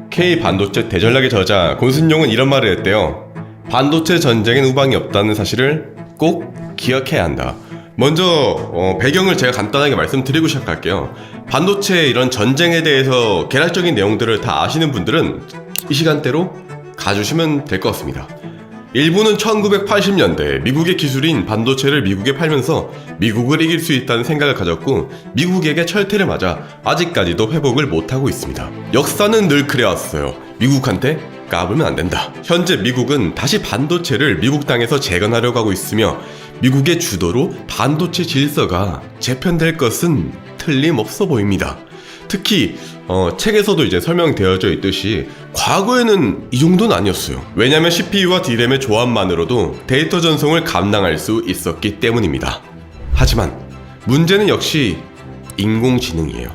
K 반도체 대전략의 저자 권순용은 이런 말을 했대요. 반도체 전쟁엔 우방이 없다는 사실을 꼭 기억해야 한다. 먼저 배경을 제가 간단하게 말씀드리고 시작할게요. 반도체 이런 전쟁에 대해서 개략적인 내용들을 다 아시는 분들은 이 시간대로 가주시면 될 것 같습니다. 일본은 1980년대 미국의 기술인 반도체를 미국에 팔면서 미국을 이길 수 있다는 생각을 가졌고 미국에게 철퇴를 맞아 아직까지도 회복을 못하고 있습니다. 역사는 늘 그래왔어요. 미국한테 까불면 안 된다. 현재 미국은 다시 반도체를 미국 땅에서 재건하려고 하고 있으며 미국의 주도로 반도체 질서가 재편될 것은 틀림없어 보입니다. 특히 책에서도 이제 설명되어져 있듯이 과거에는 이 정도는 아니었어요. 왜냐면 CPU와 DRAM의 조합만으로도 데이터 전송을 감당할 수 있었기 때문입니다. 하지만 문제는 역시 인공지능이에요.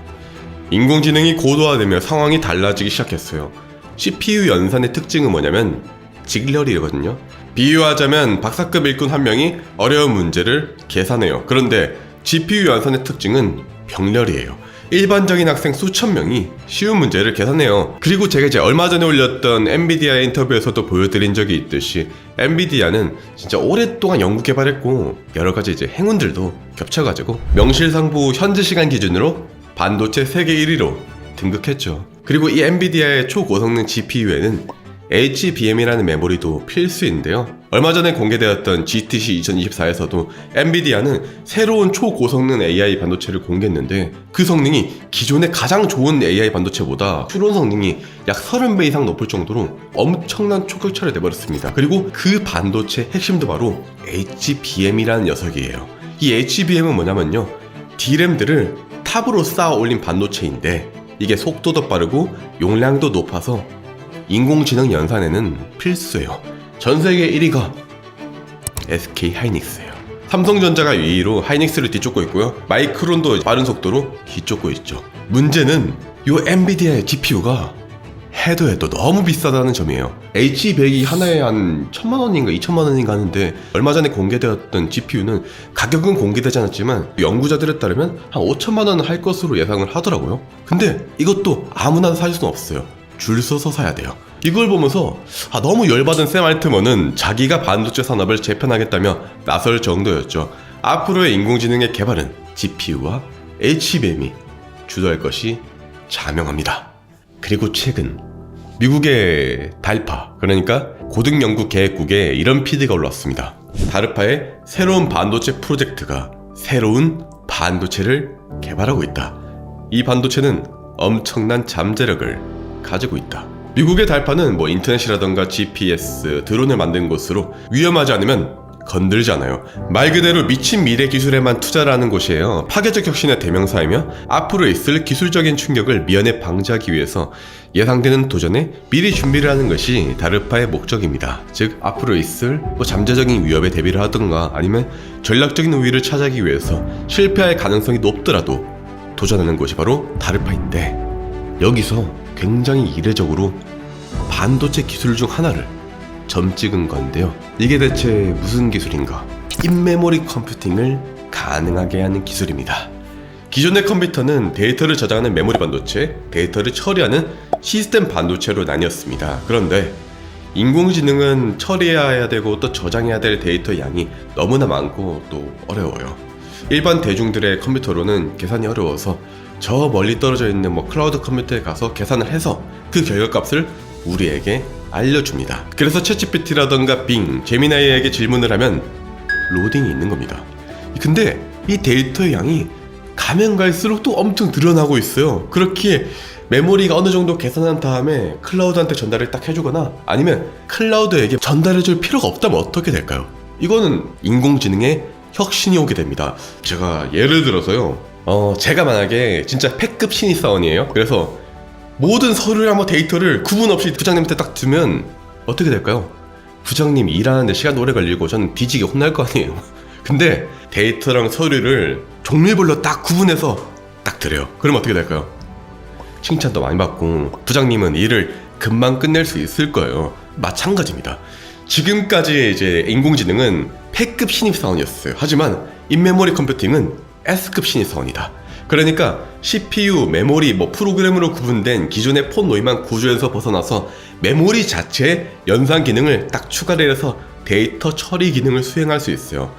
인공지능이 고도화되며 상황이 달라지기 시작했어요. CPU 연산의 특징은 뭐냐면 직렬이거든요. 비유하자면 박사급 일꾼 한 명이 어려운 문제를 계산해요. 그런데 GPU 연산의 특징은 병렬이에요. 일반적인 학생 수천 명이 쉬운 문제를 계산해요. 그리고 제가 이제 얼마 전에 올렸던 엔비디아의 인터뷰에서도 보여드린 적이 있듯이 엔비디아는 진짜 오랫동안 연구 개발했고 여러가지 이제 행운들도 겹쳐가지고 명실상부 현재 시간 기준으로 반도체 세계 1위로 등극했죠. 그리고 이 엔비디아의 초고성능 GPU에는 HBM이라는 메모리도 필수인데요. 얼마 전에 공개되었던 GTC 2024에서도 엔비디아는 새로운 초고성능 AI 반도체를 공개했는데 그 성능이 기존의 가장 좋은 AI 반도체보다 추론 성능이 약 30배 이상 높을 정도로 엄청난 초격차를 내버렸습니다. 그리고 그 반도체 핵심도 바로 HBM이라는 녀석이에요. 이 HBM은 뭐냐면요, DRAM들을 탑으로 쌓아 올린 반도체인데 이게 속도도 빠르고 용량도 높아서 인공지능 연산에는 필수예요. 전세계 1위가 SK 하이닉스예요. 삼성전자가 2위로 하이닉스를 뒤쫓고 있고요. 마이크론도 빠른 속도로 뒤쫓고 있죠. 문제는 이 엔비디아의 GPU가 해도 너무 비싸다는 점이에요. H100이 하나에 한 1000만원인가 2000만원인가 하는데 얼마 전에 공개되었던 GPU는 가격은 공개되지 않았지만 연구자들에 따르면 한 5천만원 할 것으로 예상을 하더라고요. 근데 이것도 아무나 살 수는 없어요. 줄 서서 사야 돼요. 이걸 보면서 너무 열받은 샘 알트먼은 자기가 반도체 산업을 재편하겠다며 나설 정도였죠. 앞으로의 인공지능의 개발은 GPU와 HBM이 주도할 것이 자명합니다. 그리고 최근 미국의 달파, 그러니까 고등연구계획국에 이런 PD가 올라왔습니다. 다르파의 새로운 반도체 프로젝트가 새로운 반도체를 개발하고 있다. 이 반도체는 엄청난 잠재력을 가지고 있다. 미국의 달파는 인터넷이라던가 GPS, 드론을 만든 곳으로 위험하지 않으면 건들지 않아요. 말 그대로 미친 미래 기술에만 투자를 하는 곳이에요. 파괴적 혁신의 대명사이며 앞으로 있을 기술적인 충격을 미연에 방지하기 위해서 예상되는 도전에 미리 준비를 하는 것이 다르파의 목적입니다. 즉 앞으로 있을 잠재적인 위협에 대비를 하던가 아니면 전략적인 우위를 차지하기 위해서 실패할 가능성이 높더라도 도전하는 곳이 바로 다르파인데, 여기서 굉장히 이례적으로 반도체 기술 중 하나를 점 찍은 건데요. 이게 대체 무슨 기술인가? 인메모리 컴퓨팅을 가능하게 하는 기술입니다. 기존의 컴퓨터는 데이터를 저장하는 메모리 반도체, 데이터를 처리하는 시스템 반도체로 나뉘었습니다. 그런데 인공지능은 처리해야 되고 또 저장해야 될 데이터 양이 너무나 많고 또 어려워요. 일반 대중들의 컴퓨터로는 계산이 어려워서 저 멀리 떨어져 있는 클라우드 컴퓨터에 가서 계산을 해서 그 결과값을 우리에게 알려줍니다. 그래서 챗GPT라던가 빙, 제미나이에게 질문을 하면 로딩이 있는 겁니다. 근데 이 데이터의 양이 가면 갈수록 또 엄청 늘어나고 있어요. 그렇기에 메모리가 어느 정도 계산한 다음에 클라우드한테 전달을 딱 해주거나 아니면 클라우드에게 전달해줄 필요가 없다면 어떻게 될까요? 이거는 인공지능의 혁신이 오게 됩니다. 제가 예를 들어서요, 제가 만약에 진짜 패급 신입사원이에요. 그래서 모든 서류랑 데이터를 구분 없이 부장님한테 딱 주면 어떻게 될까요? 부장님 일하는데 시간 오래 걸리고 저는 뒤지게 혼날 거 아니에요. 근데 데이터랑 서류를 종류별로 딱 구분해서 딱 드려요. 그럼 어떻게 될까요? 칭찬도 많이 받고 부장님은 일을 금방 끝낼 수 있을 거예요. 마찬가지입니다. 지금까지의 이제 인공지능은 패급 신입사원이었어요. 하지만 인메모리 컴퓨팅은 S급 신입사원이다. 그러니까 CPU, 메모리, 프로그램으로 구분된 기존의 폰 노이만 구조에서 벗어나서 메모리 자체에 연산 기능을 딱 추가를 해서 데이터 처리 기능을 수행할 수 있어요.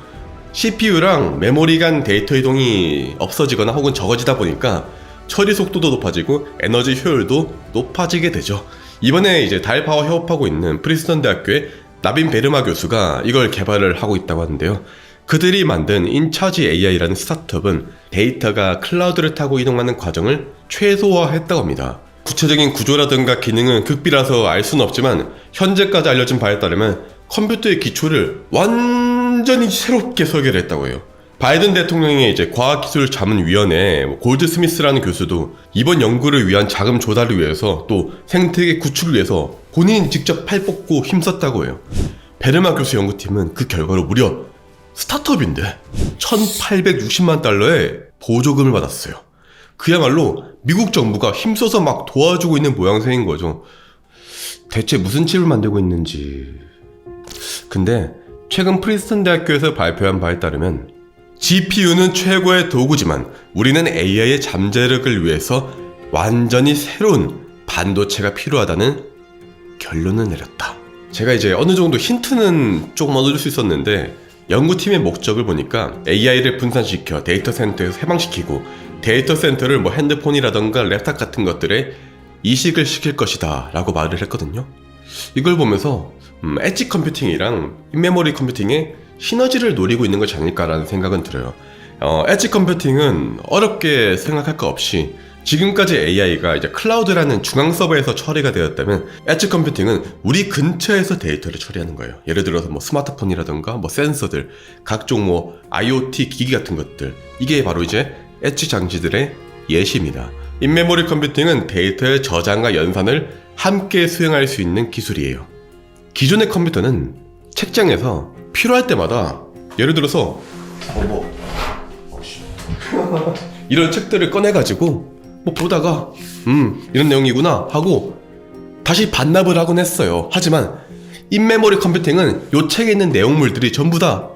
CPU랑 메모리 간 데이터 이동이 없어지거나 혹은 적어지다 보니까 처리 속도도 높아지고 에너지 효율도 높아지게 되죠. 이번에 이제 달 파워 협업하고 있는 프린스턴 대학교의 나빈 베르마 교수가 이걸 개발을 하고 있다고 하는데요. 그들이 만든 인차지 AI라는 스타트업은 데이터가 클라우드를 타고 이동하는 과정을 최소화했다고 합니다. 구체적인 구조라든가 기능은 극비라서 알 수는 없지만 현재까지 알려진 바에 따르면 컴퓨터의 기초를 완전히 새롭게 설계를 했다고 해요. 바이든 대통령의 이제 과학기술자문위원회 골드 스미스라는 교수도 이번 연구를 위한 자금 조달을 위해서 또 생태계 구축을 위해서 본인이 직접 팔 뻗고 힘썼다고 해요. 베르마 교수 연구팀은 그 결과로 무려 스타트업인데 1860만 달러의 보조금을 받았어요. 그야말로 미국 정부가 힘써서 막 도와주고 있는 모양새인 거죠. 대체 무슨 칩을 만들고 있는지. 근데 최근 프린스턴 대학교에서 발표한 바에 따르면 GPU는 최고의 도구지만 우리는 AI의 잠재력을 위해서 완전히 새로운 반도체가 필요하다는 결론을 내렸다. 제가 이제 어느 정도 힌트는 조금 얻을 수 있었는데 연구팀의 목적을 보니까 AI를 분산시켜 데이터 센터에서 해방시키고 데이터 센터를 핸드폰이라던가 랩탑 같은 것들에 이식을 시킬 것이다 라고 말을 했거든요. 이걸 보면서 엣지 컴퓨팅이랑 인메모리 컴퓨팅의 시너지를 노리고 있는 것이 아닐까라는 생각은 들어요. 엣지 컴퓨팅은 어렵게 생각할 거 없이 지금까지 AI가 이제 클라우드라는 중앙 서버에서 처리가 되었다면 엣지 컴퓨팅은 우리 근처에서 데이터를 처리하는 거예요. 예를 들어서 스마트폰이라던가 센서들, 각종 IoT 기기 같은 것들, 이게 바로 이제 엣지 장치들의 예시입니다. 인메모리 컴퓨팅은 데이터의 저장과 연산을 함께 수행할 수 있는 기술이에요. 기존의 컴퓨터는 책장에서 필요할 때마다 예를 들어서 이런 책들을 꺼내가지고 보다가 이런 내용이구나 하고 다시 반납을 하곤 했어요. 하지만 인메모리 컴퓨팅은 요 책에 있는 내용물들이 전부 다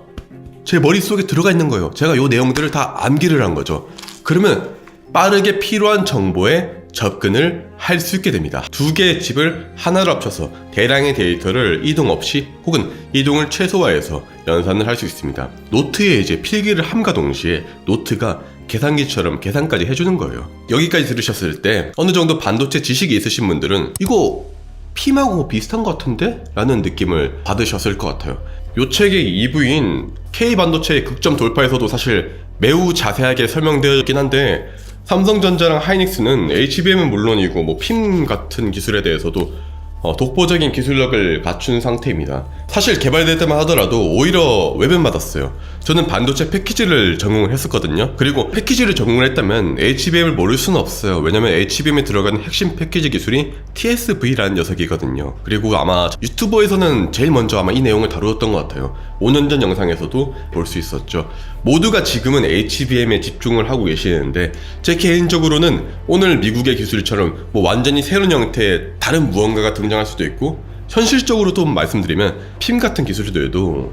제 머릿속에 들어가 있는 거예요. 제가 요 내용들을 다 암기를 한 거죠. 그러면 빠르게 필요한 정보에 접근을 할 수 있게 됩니다. 두 개의 칩을 하나로 합쳐서 대량의 데이터를 이동 없이 혹은 이동을 최소화해서 연산을 할 수 있습니다. 노트에 이제 필기를 함과 동시에 노트가 계산기처럼 계산까지 해주는 거예요. 여기까지 들으셨을 때 어느 정도 반도체 지식이 있으신 분들은 이거 핌하고 비슷한 것 같은데? 라는 느낌을 받으셨을 것 같아요. 요 책의 2부인 K반도체의 극점 돌파에서도 사실 매우 자세하게 설명되어 있긴 한데 삼성전자랑 하이닉스는 HBM은 물론이고 핌 같은 기술에 대해서도 독보적인 기술력을 갖춘 상태입니다. 사실 개발될 때만 하더라도 오히려 외면 받았어요. 저는 반도체 패키지를 전공을 했었거든요. 그리고 패키지를 전공을 했다면 HBM을 모를 수는 없어요. 왜냐면 HBM에 들어가는 핵심 패키지 기술이 TSV라는 녀석이거든요. 그리고 아마 유튜버에서는 제일 먼저 아마 이 내용을 다루었던 것 같아요. 5년 전 영상에서도 볼 수 있었죠. 모두가 지금은 HBM에 집중을 하고 계시는데 제 개인적으로는 오늘 미국의 기술처럼 완전히 새로운 형태의 다른 무언가가 등장할 수도 있고 현실적으로 또 말씀드리면 핌 같은 기술들도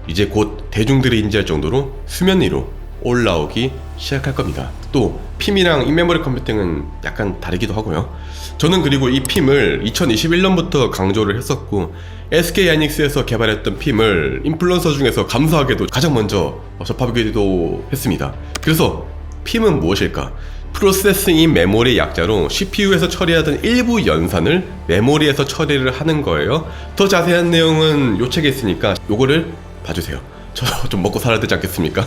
이제 곧 대중들이 인지할 정도로 수면 위로 올라오기 시작할 겁니다. 또 핌이랑 인메모리 컴퓨팅은 약간 다르기도 하고요. 저는 그리고 이 핌을 2021년부터 강조를 했었고 SK 하이닉스에서 개발했던 핌을 인플루언서 중에서 감사하게도 가장 먼저 접하기도 했습니다. 그래서 핌은 무엇일까? 프로세싱 인 메모리의 약자로 CPU에서 처리하던 일부 연산을 메모리에서 처리를 하는 거예요. 더 자세한 내용은 요 책에 있으니까 요거를 봐주세요. 저 좀 먹고 살아야 되지 않겠습니까?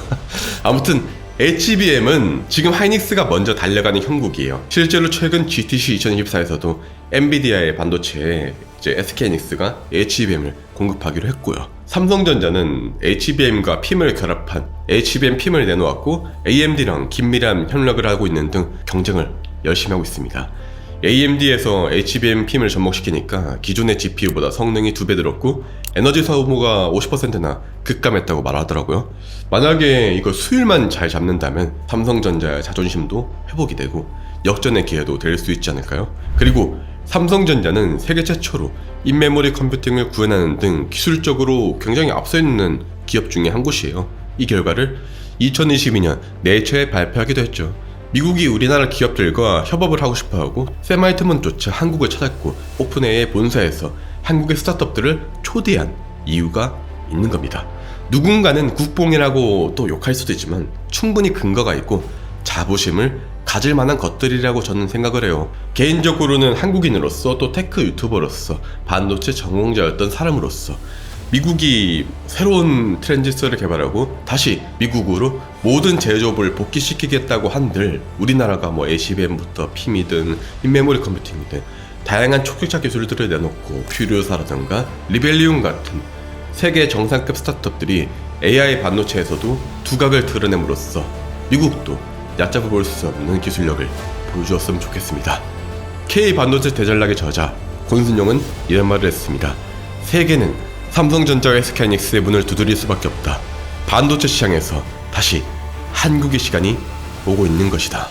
아무튼 HBM은 지금 하이닉스가 먼저 달려가는 형국이에요. 실제로 최근 GTC 2024에서도 엔비디아의 반도체에 이제 SK하이닉스가 HBM을 공급하기로 했고요. 삼성전자는 HBM과 핌을 결합한 HBM 핌을 내놓았고 AMD랑 긴밀한 협력을 하고 있는 등 경쟁을 열심히 하고 있습니다. AMD에서 HBM 핌을 접목시키니까 기존의 GPU보다 성능이 2배 늘었고 에너지 소모가 50%나 급감했다고 말하더라고요. 만약에 이거 수율만 잘 잡는다면 삼성전자의 자존심도 회복이 되고 역전의 기회도 될 수 있지 않을까요? 그리고 삼성전자는 세계 최초로 인메모리 컴퓨팅을 구현하는 등 기술적으로 굉장히 앞서 있는 기업 중에 한 곳이에요. 이 결과를 2022년 네이처에 발표하기도 했죠. 미국이 우리나라 기업들과 협업을 하고 싶어하고 세마이트먼조차 한국을 찾았고 오픈AI의 본사에서 한국의 스타트업들을 초대한 이유가 있는 겁니다. 누군가는 국뽕이라고 또 욕할 수도 있지만 충분히 근거가 있고 자부심을 가질 만한 것들이라고 저는 생각을 해요. 개인적으로는 한국인으로서 또 테크 유튜버로서 반도체 전공자였던 사람으로서 미국이 새로운 트랜지스터를 개발하고 다시 미국으로 모든 제조업을 복귀시키겠다고 한들 우리나라가 뭐 ACBM부터 PIM이든 인메모리 컴퓨팅이든 다양한 촉격자 기술들을 내놓고 퓨리오사라든가 리벨리움 같은 세계 정상급 스타트업들이 AI 반도체에서도 두각을 드러냄으로써 미국도 얕잡아 볼 수 없는 기술력을 보여주었으면 좋겠습니다. K 반도체 대전락의 저자 권순용은 이런 말을 했습니다. 세계는 삼성전자와 SK하이닉스의 문을 두드릴 수밖에 없다. 반도체 시장에서 다시 한국의 시간이 오고 있는 것이다.